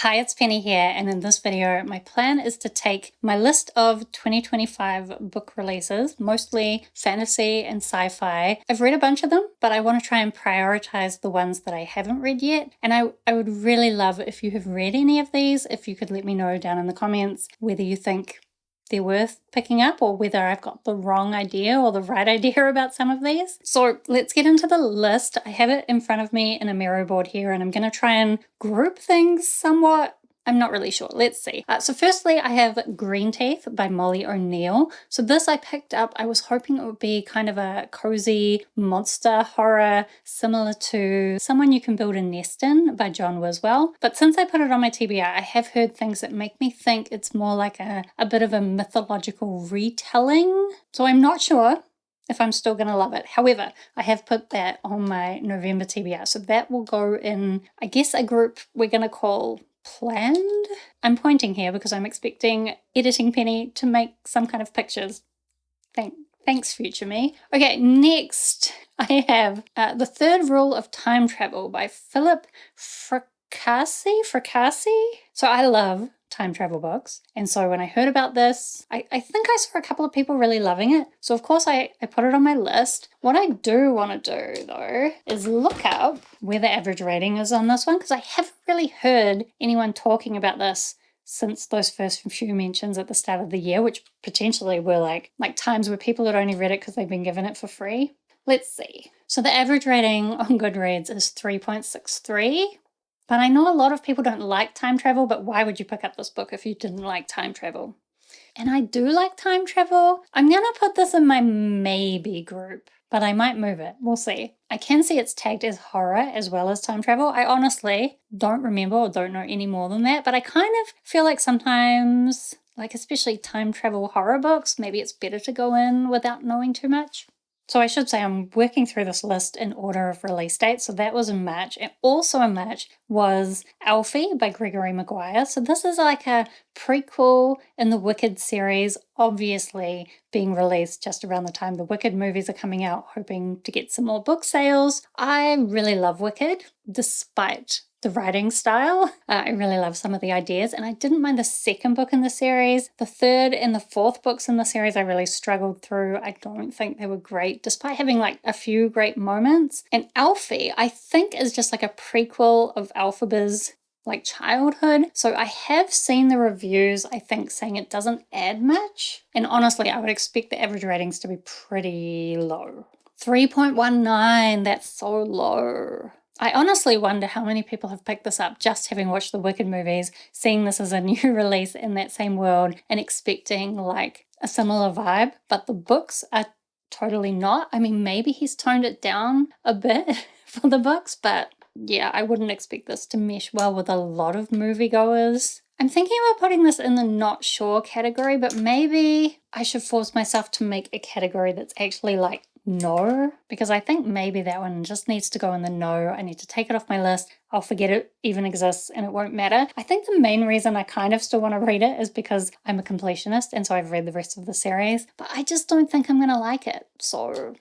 Hi, it's Penny here, and in this video, my plan is to take my list of 2025 book releases, mostly fantasy and sci-fi. I've read a bunch of them, but I want to try and prioritize the ones that I haven't read yet. And I would really love if you have read any of these, if you could let me know down in the comments whether you think they're worth picking up or whether I've got the wrong idea or the right idea about some of these. So let's get into the list. I have it in front of me in a Miro board here, and I'm going to try and group things somewhat. I'm not really sure. Let's see. So firstly, I have Green Teeth by Molly O'Neill. So this I picked up. I was hoping it would be kind of a cozy monster horror similar to Someone You Can Build a Nest In by John Wiswell. But since I put it on my TBR, I have heard things that make me think it's more like a bit of a mythological retelling. So I'm not sure if I'm still going to love it. However, I have put that on my November TBR. So that will go in, I guess, a group we're going to call planned. I'm pointing here because I'm expecting Editing Penny to make some kind of pictures. Thanks, future me. Okay, next I have The Third Rule of Time Travel by Philip Fracassi. So I love time travel books, and so when I heard about this, I think I saw a couple of people really loving it, so of course I put it on my list. What I do want to do though is look up where the average rating is on this one, because I haven't really heard anyone talking about this since those first few mentions at the start of the year, which potentially were like times where people had only read it because they've been given it for free. Let's see. So the average rating on Goodreads is 3.63. But I know a lot of people don't like time travel, but why would you pick up this book if you didn't like time travel? And I do like time travel. I'm going to put this in my maybe group, but I might move it. We'll see. I can see it's tagged as horror as well as time travel. I honestly don't remember or don't know any more than that, but I kind of feel like sometimes, especially time travel horror books, maybe it's better to go in without knowing too much. So I should say I'm working through this list in order of release date. So that was in March. And also in March was Alfie by Gregory Maguire. So this is like a prequel in the Wicked series, obviously being released just around the time the Wicked movies are coming out, hoping to get some more book sales. I really love Wicked, despite the writing style. I really love some of the ideas, and I didn't mind the second book in the series. The third and the fourth books in the series I really struggled through. I don't think they were great, despite having a few great moments. And Alfie, I think, is just like a prequel of Alphaba's childhood. So I have seen the reviews, I think, saying it doesn't add much. And honestly, I would expect the average ratings to be pretty low. 3.19, that's so low. I honestly wonder how many people have picked this up just having watched the Wicked movies, seeing this as a new release in that same world and expecting a similar vibe, but the books are totally not. I mean, maybe he's toned it down a bit for the books, but yeah, I wouldn't expect this to mesh well with a lot of moviegoers. I'm thinking about putting this in the not sure category, but maybe I should force myself to make a category that's actually no, because I think maybe that one just needs to go in the no. I need to take it off my list. I'll forget it even exists and it won't matter. I think the main reason I kind of still want to read it is because I'm a completionist, and so I've read the rest of the series, but I just don't think I'm going to like it. So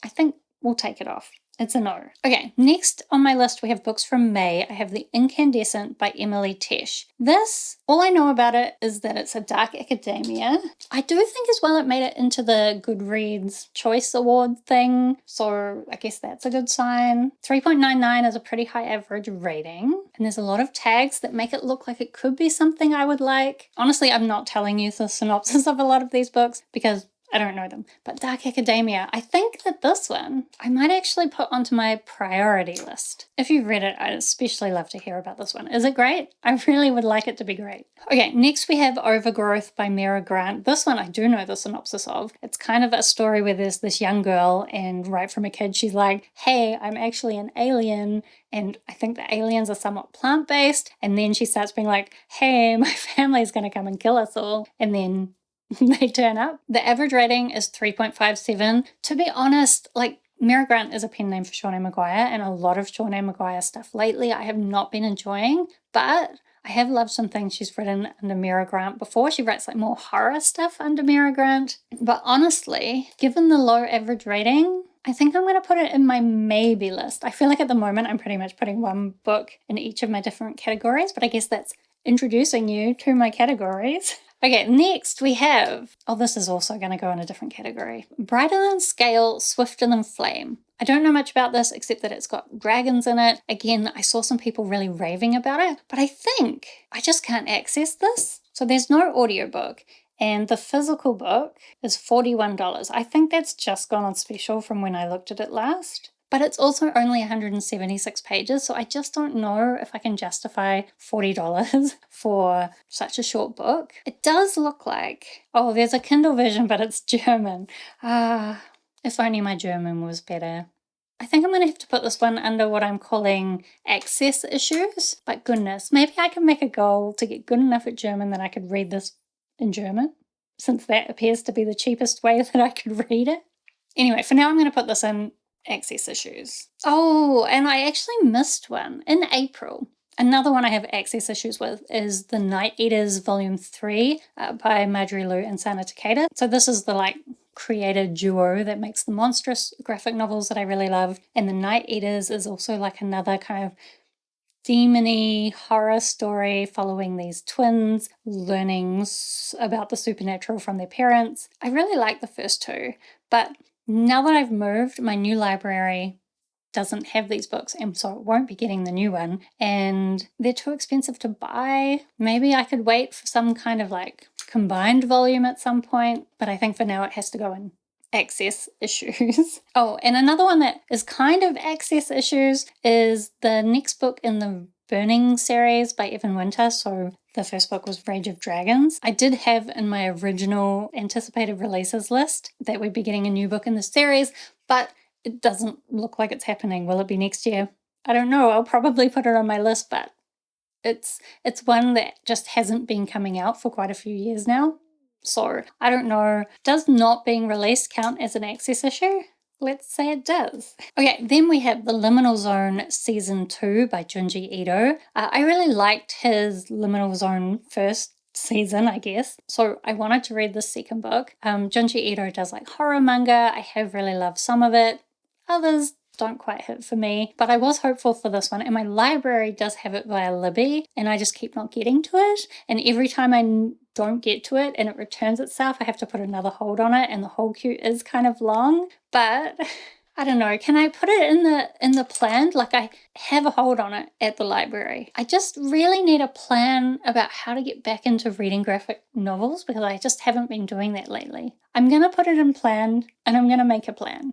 I think we'll take it off. It's a no. Okay, next on my list we have books from May. I have The Incandescent by Emily Tesh. This, all I know about it is that it's a dark academia. I do think as well it made it into the Goodreads Choice Award thing, so I guess that's a good sign. 3.99 is a pretty high average rating, and there's a lot of tags that make it look like it could be something I would like. Honestly, I'm not telling you the synopsis of a lot of these books because I don't know them, but Dark Academia, I think that this one I might actually put onto my priority list. If you've read it, I'd especially love to hear about this one. Is it great? I really would like it to be great. Okay, next we have Overgrowth by Mira Grant. This one I do know the synopsis of. It's kind of a story where there's this young girl, and right from a kid she's like, hey, I'm actually an alien, and I think the aliens are somewhat plant-based, and then she starts being like, hey, my family's gonna come and kill us all, and then they turn up. The average rating is 3.57. To be honest, Mira Grant is a pen name for Shawnee Maguire, and a lot of Shawnee Maguire stuff lately I have not been enjoying, but I have loved some things she's written under Mira Grant before. She writes more horror stuff under Mira Grant. But honestly, given the low average rating, I think I'm going to put it in my maybe list. I feel like at the moment I'm pretty much putting one book in each of my different categories, but I guess that's introducing you to my categories. Okay, next we have, this is also going to go in a different category. Brighter Than Scale, Swifter Than Flame. I don't know much about this except that it's got dragons in it. Again, I saw some people really raving about it, but I think I just can't access this. So there's no audiobook. And the physical book is $41. I think that's just gone on special from when I looked at it last. But it's also only 176 pages, so I just don't know if I can justify $40 for such a short book. It does look like, there's a Kindle version, but it's German. If only my German was better. I think I'm going to have to put this one under what I'm calling access issues. But goodness, maybe I can make a goal to get good enough at German that I could read this in German, since that appears to be the cheapest way that I could read it. Anyway, for now I'm going to put this in access issues. And I actually missed one in April. Another one I have access issues with is The Night Eaters Volume 3 by Marjorie Liu and Sana Takeda. So this is the creator duo that makes the monstrous graphic novels that I really love. And The Night Eaters is also another kind of demon-y horror story following these twins learning about the supernatural from their parents. I really like the first two, but now that I've moved, my new library doesn't have these books, and so it won't be getting the new one, and they're too expensive to buy. Maybe I could wait for some kind of combined volume at some point, but I think for now it has to go in access issues. And another one that is kind of access issues is the next book in the Burning series by Evan Winter. So the first book was Rage of Dragons. I did have in my original anticipated releases list that we'd be getting a new book in the series, but it doesn't look like it's happening. Will it be next year? I don't know. I'll probably put it on my list, but it's one that just hasn't been coming out for quite a few years now. So I don't know. Does not being released count as an access issue? Let's say it does. Okay, then we have The Liminal Zone Season 2 by Junji Ito. I really liked his Liminal Zone first season, I guess. So I wanted to read the second book. Junji Ito does horror manga. I have really loved some of it. Others don't quite hit for me, but I was hopeful for this one, and my library does have it via Libby, and I just keep not getting to it, and every time I don't get to it and it returns itself, I have to put another hold on it, and the hold queue is kind of long, but I don't know, can I put it in the plan? I have a hold on it at the library. I just really need a plan about how to get back into reading graphic novels, because I just haven't been doing that lately. I'm going to put it in plan, and I'm going to make a plan.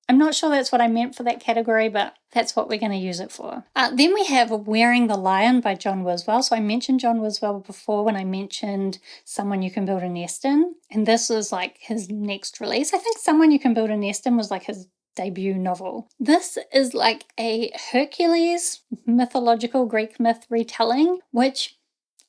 I'm not sure that's what I meant for that category, but that's what we're going to use it for. Then we have Wearing the Lion by John Wiswell. So I mentioned John Wiswell before when I mentioned Someone You Can Build a Nest In. And this was his next release. I think Someone You Can Build a Nest In was his debut novel. This is a Hercules mythological Greek myth retelling, which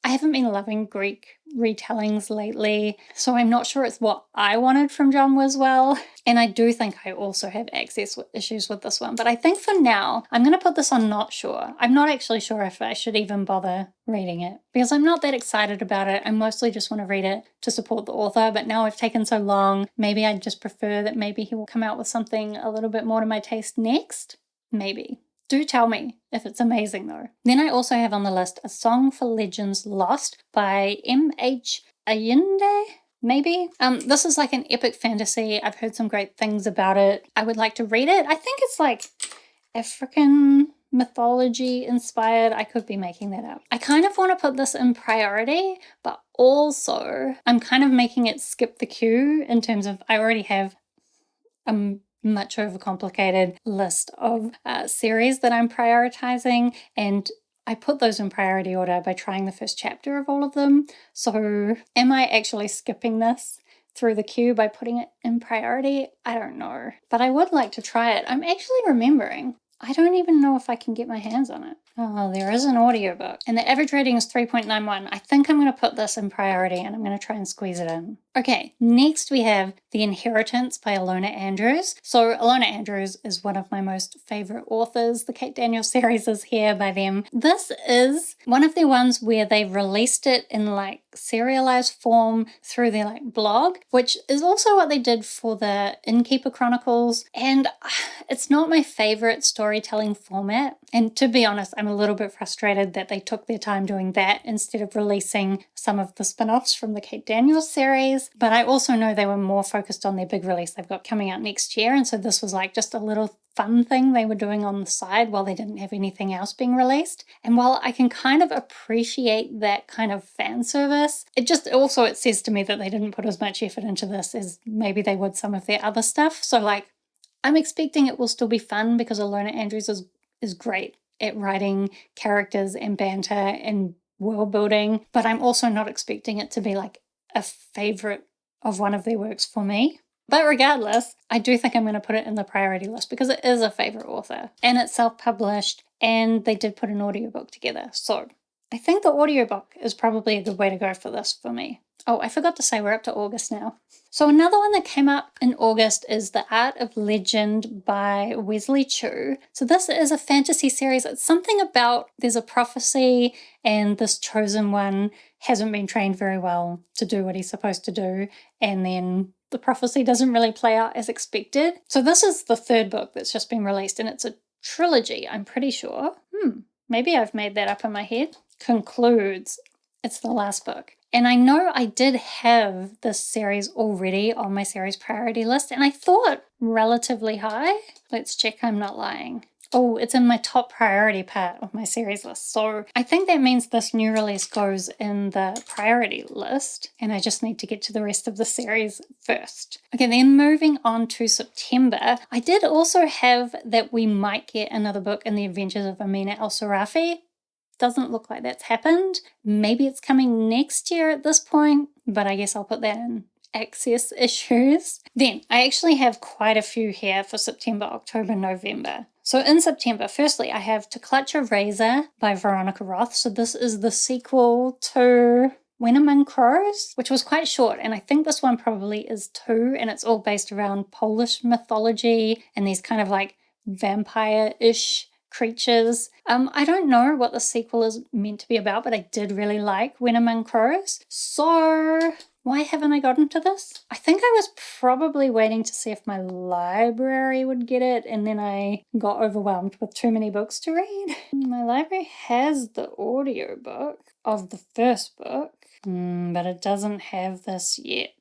I haven't been loving Greek retellings lately, so I'm not sure it's what I wanted from John Wiswell. And I do think I also have access issues with this one. But I think for now, I'm going to put this on not sure. I'm not actually sure if I should even bother reading it, because I'm not that excited about it. I mostly just want to read it to support the author. But now I've taken so long, maybe I just prefer that maybe he will come out with something a little bit more to my taste next. Maybe. Do tell me if it's amazing though. Then I also have on the list A Song for Legends Lost by M.H. Ayinde, maybe? This is an epic fantasy. I've heard some great things about it. I would like to read it. I think it's African mythology inspired. I could be making that up. I kind of want to put this in priority, but also I'm kind of making it skip the queue in terms of I already have much overcomplicated list of series that I'm prioritizing, and I put those in priority order by trying the first chapter of all of them. So am I actually skipping this through the queue by putting it in priority? I don't know, but I would like to try it. I'm actually remembering I don't even know if I can get my hands on it. Oh, there is an audiobook. And the average rating is 3.91. I think I'm going to put this in priority and I'm going to try and squeeze it in. Okay, next we have The Inheritance by Ilona Andrews. So Ilona Andrews is one of my most favorite authors. The Kate Daniels series is here by them. This is one of the ones where they released it in like serialized form through their like blog, which is also what they did for the Innkeeper Chronicles. And it's not my favorite storytelling format. And to be honest, I'm a little bit frustrated that they took their time doing that instead of releasing some of the spin-offs from the Kate Daniels series. But I also know they were more focused on their big release they've got coming out next year. And so this was like just a little fun thing they were doing on the side while they didn't have anything else being released. And while I can kind of appreciate that kind of fan service, it says to me that they didn't put as much effort into this as maybe they would some of their other stuff. So like, I'm expecting it will still be fun because Ilona Andrews is great at writing characters and banter and world building, but I'm also not expecting it to be like a favorite of one of their works for me. But regardless, I do think I'm going to put it in the priority list because it is a favorite author and it's self-published and they did put an audiobook together. So I think the audiobook is probably a good way to go for this for me. Oh, I forgot to say we're up to August now. So another one that came up in August is The Art of Legend by Wesley Chu. So this is a fantasy series. It's something about there's a prophecy and this chosen one hasn't been trained very well to do what he's supposed to do. And then the prophecy doesn't really play out as expected. So this is the third book that's just been released and it's a trilogy, I'm pretty sure. Maybe I've made that up in my head. Concludes. It's the last book. And I know I did have this series already on my series priority list, and I thought relatively high. Let's check I'm not lying. Oh, it's in my top priority part of my series list. So I think that means this new release goes in the priority list, and I just need to get to the rest of the series first. Okay, then moving on to September, I did also have that we might get another book in the Adventures of Amina El-Sarafi. Doesn't look like that's happened. Maybe it's coming next year at this point, but I guess I'll put that in access issues. Then I actually have quite a few here for September, October, November. So in September, firstly, I have To Clutch a Razor by Veronica Roth. So this is the sequel to When Among Crows, which was quite short. And I think this one probably is too. And it's all based around Polish mythology and these kind of like vampire-ish creatures. I don't know what the sequel is meant to be about, but I did really like When Among Crows. So why haven't I gotten to this? I think I was probably waiting to see if my library would get it, and then I got overwhelmed with too many books to read. My library has the audiobook of the first book, but it doesn't have this yet.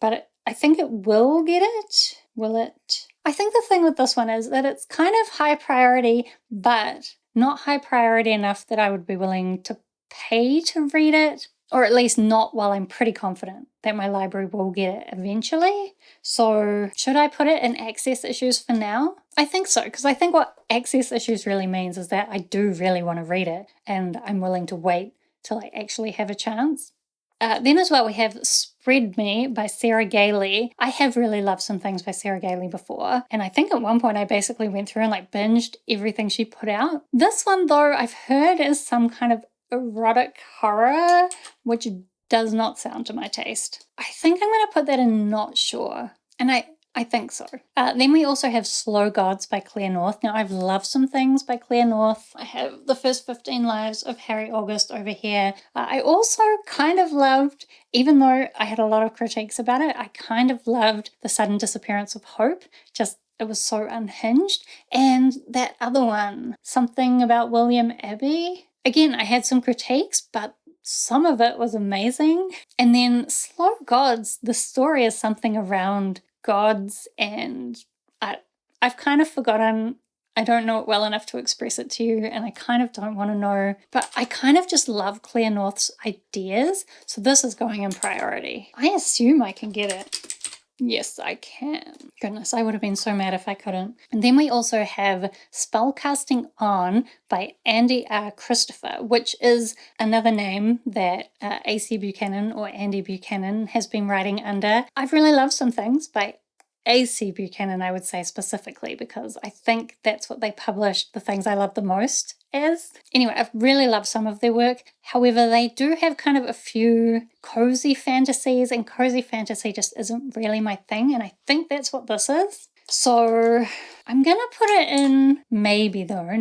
But I think it will get it. Will it? I think the thing with this one is that it's kind of high priority, but not high priority enough that I would be willing to pay to read it, or at least not while I'm pretty confident that my library will get it eventually. So should I put it in access issues for now? I think so, because I think what access issues really means is that I do really want to read it and I'm willing to wait till I actually have a chance. Then as well, we have Spread Me by Sarah Gailey. I have really loved some things by Sarah Gailey before. And I think at one point I basically went through and like binged everything she put out. This one though, I've heard is some kind of erotic horror, which does not sound to my taste. I think I'm going to put that in not sure. And I think so. Then we also have Slow Gods by Claire North. Now, I've loved some things by Claire North. I have The First 15 Lives of Harry August over here. I also kind of loved, even though I had a lot of critiques about it, I kind of loved The Sudden Disappearance of Hope. It was so unhinged. And that other one, Something About William Abbey. Again, I had some critiques, but some of it was amazing. And then Slow Gods, the story is something around gods, and I've kind of forgotten. I don't know it well enough to express it to you, and I kind of don't want to know, but I kind of just love Claire North's ideas, so this is going in priority. I assume I can get it. Yes, I can. Goodness, I would have been so mad if I couldn't. And then we also have Spellcasting On by Andy R. Christopher, which is another name that AC Buchanan or Andy Buchanan has been writing under. I've really loved some things by A.C. Buchanan, I would say specifically, because I think that's what they published the things I love the most as. Anyway, I've really loved some of their work. However, they do have kind of a few cozy fantasies, and cozy fantasy just isn't really my thing, and I think that's what this is. So I'm gonna put it in maybe, though,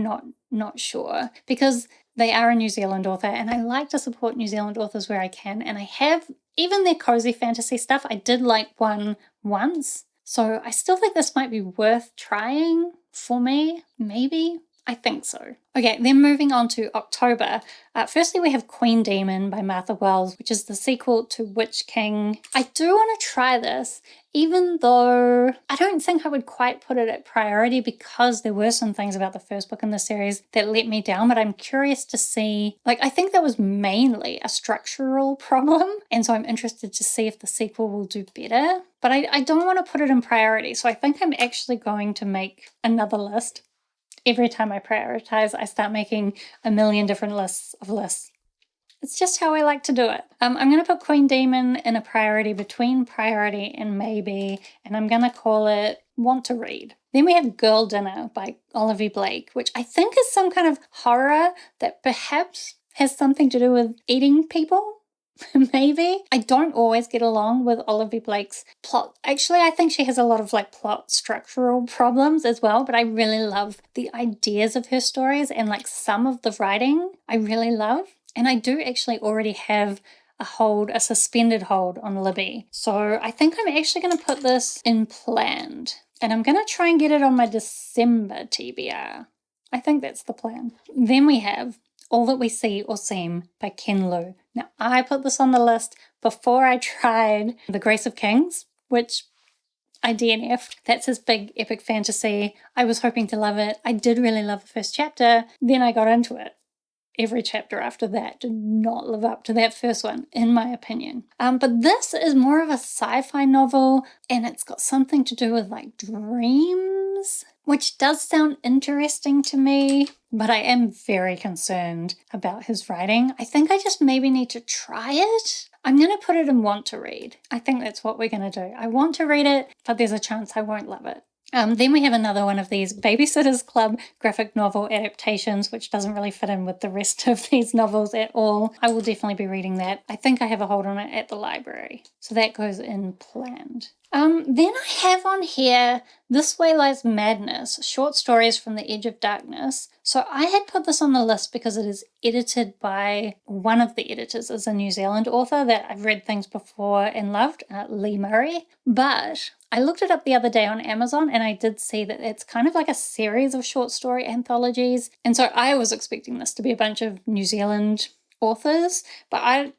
not sure, because they are a New Zealand author, and I like to support New Zealand authors where I can, and I have, even their cozy fantasy stuff, I did like one once. So I still think this might be worth trying for me, maybe. I think so. Okay, then moving on to October. Firstly, we have Queen Demon by Martha Wells, which is the sequel to Witch King. I do want to try this, even though I don't think I would quite put it at priority because there were some things about the first book in the series that let me down, but I'm curious to see, I think that was mainly a structural problem, and so I'm interested to see if the sequel will do better. But I don't want to put it in priority, so I think I'm actually going to make another list. Every time I prioritize, I start making a million different lists of lists. It's just how I like to do it. I'm going to put Queen Demon in a priority between priority and maybe, and I'm going to call it Want to Read. Then we have Girl Dinner by Olivia Blake, which I think is some kind of horror that perhaps has something to do with eating people. Maybe. I don't always get along with Olivia Blake's plot. Actually, I think she has a lot of plot structural problems as well, but I really love the ideas of her stories, and some of the writing I really love. And I do actually already have a suspended hold on Libby. So I think I'm actually going to put this in planned, and I'm going to try and get it on my December TBR. I think that's the plan. Then we have All That We See or Seem by Ken Liu. Now, I put this on the list before I tried The Grace of Kings, which I DNF'd. That's his big epic fantasy. I was hoping to love it. I did really love the first chapter. Then I got into it. Every chapter after that did not live up to that first one, in my opinion. But this is more of a sci-fi novel, and it's got something to do with dreams, which does sound interesting to me, but I am very concerned about his writing. I think I just maybe need to try it. I'm going to put it in Want to Read. I think that's what we're going to do. I want to read it, but there's a chance I won't love it. Then we have another one of these Babysitter's Club graphic novel adaptations, which doesn't really fit in with the rest of these novels at all. I will definitely be reading that. I think I have a hold on it at the library. So that goes in planned. Then I have on here This Way Lies Madness, short stories from the Edge of Darkness. So I had put this on the list because it is edited by one of the editors is a New Zealand author that I've read things before and loved, Lee Murray. But I looked it up the other day on Amazon, and I did see that it's kind of like a series of short story anthologies. And so I was expecting this to be a bunch of New Zealand authors, but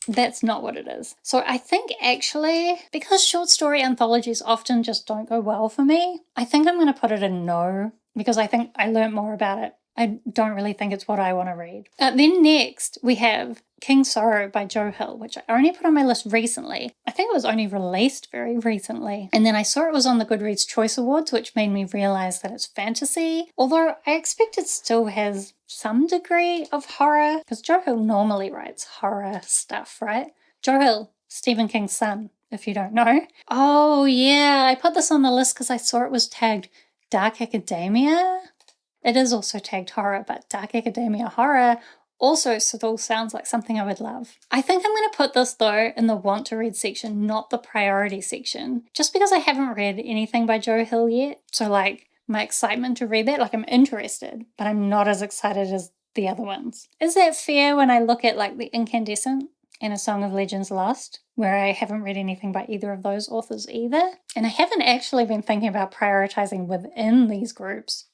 that's not what it is. So I think actually, because short story anthologies often just don't go well for me, I think I'm going to put it in no, because I think I learned more about it. I don't really think it's what I want to read. Then next, we have King Sorrow by Joe Hill, which I only put on my list recently. I think it was only released very recently. And then I saw it was on the Goodreads Choice Awards, which made me realize that it's fantasy. Although I expect it still has some degree of horror, because Joe Hill normally writes horror stuff, right? Joe Hill, Stephen King's son, if you don't know. Oh yeah, I put this on the list because I saw it was tagged Dark Academia. It is also tagged horror, but Dark Academia horror also still sounds like something I would love. I think I'm going to put this, though, in the Want to Read section, not the priority section, just because I haven't read anything by Joe Hill yet. So, my excitement to read that, I'm interested, but I'm not as excited as the other ones. Is that fair when I look at, The Incandescent and A Song of Legends Lost, where I haven't read anything by either of those authors either? And I haven't actually been thinking about prioritizing within these groups.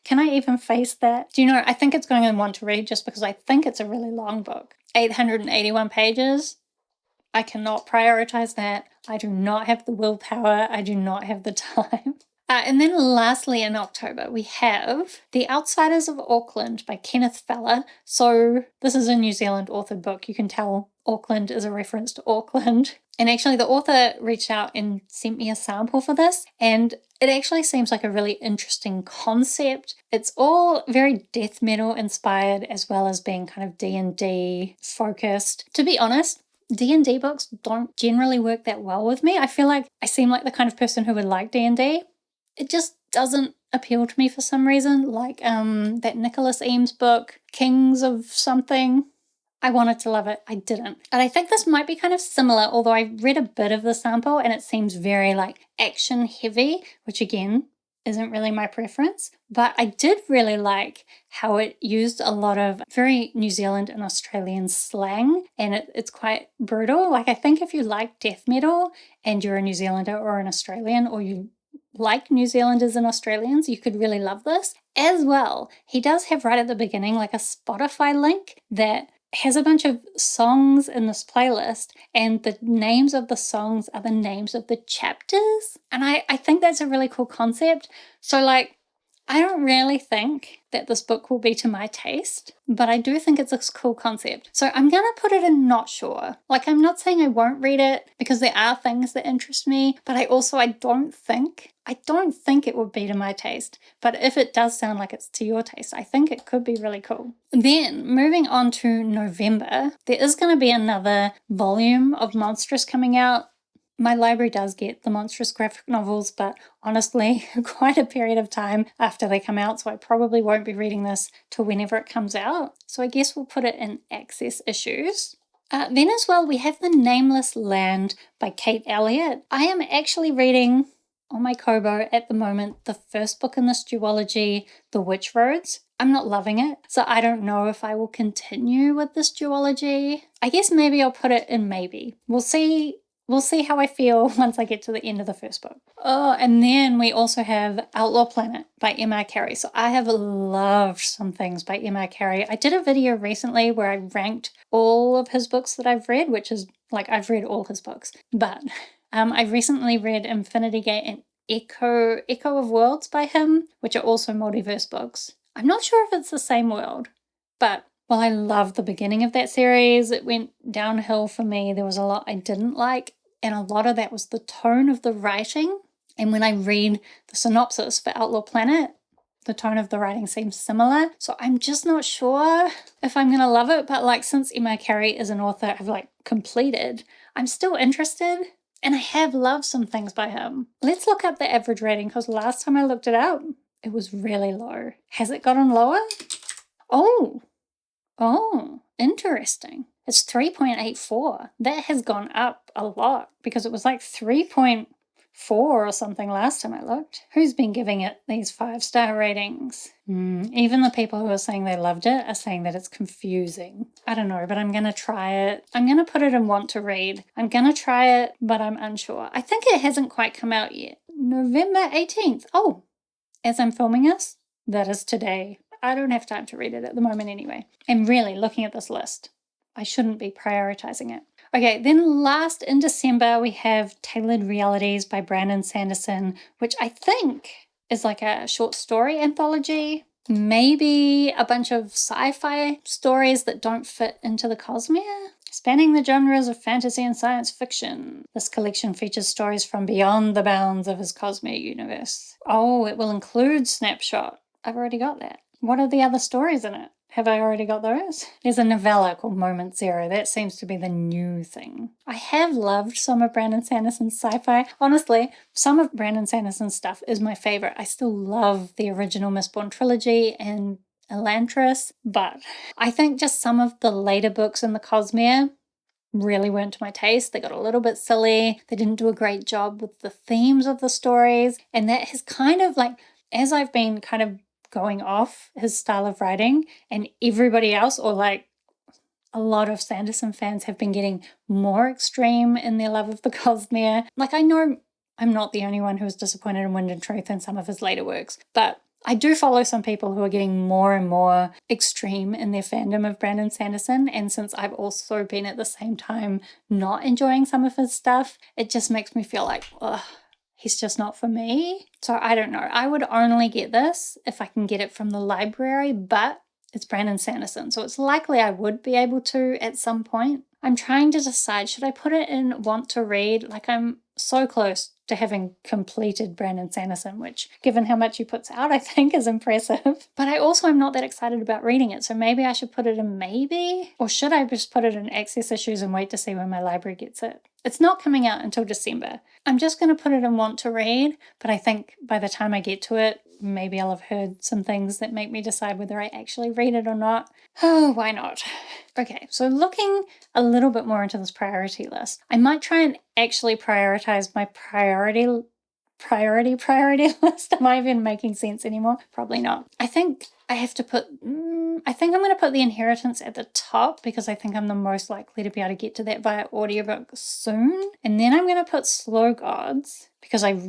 Can I even face that? Do you know, I think it's going to Want to Read just because I think it's a really long book. 881 pages. I cannot prioritize that. I do not have the willpower. I do not have the time. And then lastly in October, we have The Outsiders of Auckland by Kenneth Feller. So this is a New Zealand authored book. You can tell Auckland is a reference to Auckland. And actually the author reached out and sent me a sample for this, and it actually seems like a really interesting concept. It's all very death metal inspired as well as being kind of D&D focused. To be honest, D&D books don't generally work that well with me. I feel like I seem like the kind of person who would like D&D. It just doesn't appeal to me for some reason. Like that Nicholas Eames book, Kings of something. I wanted to love it. I didn't. And I think this might be kind of similar, although I read a bit of the sample and it seems very like action heavy, which again, isn't really my preference. But I did really like how it used a lot of very New Zealand and Australian slang, and it's quite brutal. Like, I think if you like death metal and you're a New Zealander or an Australian, or you like New Zealanders and Australians, you could really love this. As well, he does have right at the beginning like a Spotify link that has a bunch of songs in this playlist, and the names of the songs are the names of the chapters. And I think that's a really cool concept. So like, I don't really think that this book will be to my taste, but I do think it's a cool concept. So I'm going to put it in not sure. Like, I'm not saying I won't read it because there are things that interest me, but I don't think it would be to my taste. But if it does sound like it's to your taste, I think it could be really cool. Then moving on to November, there is going to be another volume of Monstrous coming out. My library does get the Monstrous graphic novels, but honestly, quite a period of time after they come out, so I probably won't be reading this till whenever it comes out. So I guess we'll put it in access issues. Then as well, we have The Nameless Land by Kate Elliott. I am actually reading on my Kobo at the moment the first book in this duology, The Witch Roads. I'm not loving it, so I don't know if I will continue with this duology. I guess maybe I'll put it in maybe. We'll see how I feel once I get to the end of the first book. Oh, and then we also have Outlaw Planet by M.R. Carey. So I have loved some things by M.R. Carey. I did a video recently where I ranked all of his books that I've read, which is like I've read all his books. But I recently read Infinity Gate and Echo of Worlds by him, which are also multiverse books. I'm not sure if it's the same world, but while I loved the beginning of that series, it went downhill for me. There was a lot I didn't like, and a lot of that was the tone of the writing. And when I read the synopsis for Outlaw Planet, the tone of the writing seems similar. So I'm just not sure if I'm going to love it. But like, since Emma Carey is an author I've like completed, I'm still interested. And I have loved some things by him. Let's look up the average rating, because last time I looked it up, it was really low. Has it gotten lower? Oh, interesting. It's 3.84. That has gone up a lot because it was like 3.4 or something last time I looked. Who's been giving it these 5-star ratings? Even the people who are saying they loved it are saying that it's confusing. I don't know, but I'm going to try it. I'm going to put it in want to read. I'm going to try it, but I'm unsure. I think it hasn't quite come out yet. November 18th. Oh, as I'm filming this, that is today. I don't have time to read it at the moment anyway. I'm really looking at this list. I shouldn't be prioritizing it. Okay, then last in December, we have Tailored Realities by Brandon Sanderson, which I think is like a short story anthology. Maybe a bunch of sci-fi stories that don't fit into the Cosmere. Spanning the genres of fantasy and science fiction, this collection features stories from beyond the bounds of his Cosmere universe. Oh, it will include Snapshot. I've already got that. What are the other stories in it? Have I already got those? There's a novella called Moment Zero. That seems to be the new thing. I have loved some of Brandon Sanderson's sci-fi. Honestly, some of Brandon Sanderson's stuff is my favorite. I still love the original Mistborn trilogy and Elantris, but I think just some of the later books in the Cosmere really weren't to my taste. They got a little bit silly. They didn't do a great job with the themes of the stories. And that has kind of like, as I've been kind of going off his style of writing, and everybody else, or like a lot of Sanderson fans, have been getting more extreme in their love of the Cosmere. Like, I know I'm not the only one who was disappointed in Wind and Truth and some of his later works, but I do follow some people who are getting more and more extreme in their fandom of Brandon Sanderson, and since I've also been at the same time not enjoying some of his stuff, it just makes me feel like, ugh, he's just not for me. So I don't know. I would only get this if I can get it from the library, but it's Brandon Sanderson, so it's likely I would be able to at some point. I'm trying to decide, should I put it in want to read? Like, I'm so close to having completed Brandon Sanderson, which, given how much he puts out, I think is impressive. But I also am not that excited about reading it, so maybe I should put it in maybe? Or should I just put it in access issues and wait to see when my library gets it? It's not coming out until December. I'm just going to put it in want to read, but I think by the time I get to it, maybe I'll have heard some things that make me decide whether I actually read it or not. Oh, why not? Okay, so looking a little bit more into this priority list, I might try and actually prioritize my priority list. Am I even making sense anymore? Probably not. I think I have to put, I think I'm going to put The Inheritance at the top because I think I'm the most likely to be able to get to that via audiobook soon. And then I'm going to put Slow Gods because I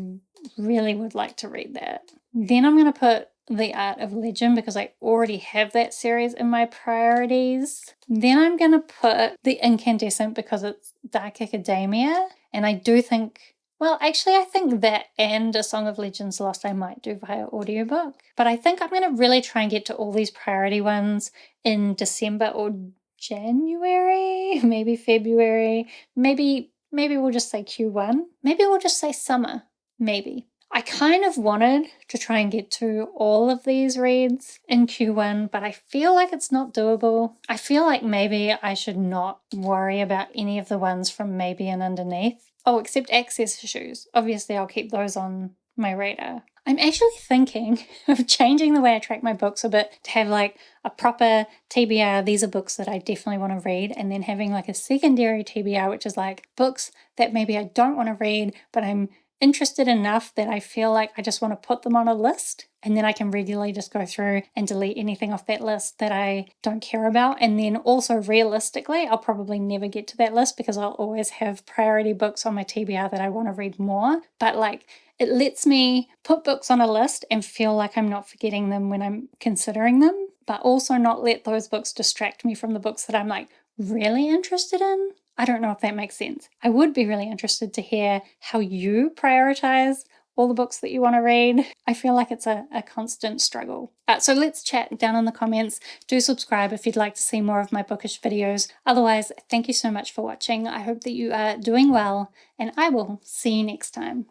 really would like to read that. Then I'm going to put The Art of Legend because I already have that series in my priorities. Then I'm going to put The Incandescent because it's dark academia. And I do think, well, actually, I think that and A Song of Legends Lost I might do via audiobook. But I think I'm going to really try and get to all these priority ones in December or January, maybe February, maybe we'll just say Q1. Maybe we'll just say summer, maybe. I kind of wanted to try and get to all of these reads in Q1, but I feel like it's not doable. I feel like maybe I should not worry about any of the ones from Maybe and Underneath. Oh, except access issues. Obviously, I'll keep those on my radar. I'm actually thinking of changing the way I track my books a bit to have like a proper TBR, these are books that I definitely want to read, and then having like a secondary TBR, which is like books that maybe I don't want to read, but I'm interested enough that I feel like I just want to put them on a list, and then I can regularly just go through and delete anything off that list that I don't care about. And then also realistically, I'll probably never get to that list because I'll always have priority books on my TBR that I want to read more. But like, it lets me put books on a list and feel like I'm not forgetting them when I'm considering them, but also not let those books distract me from the books that I'm like really interested in. I don't know if that makes sense. I would be really interested to hear how you prioritize all the books that you want to read. I feel like it's a constant struggle. So let's chat down in the comments. Do subscribe if you'd like to see more of my bookish videos. Otherwise, thank you so much for watching. I hope that you are doing well, and I will see you next time.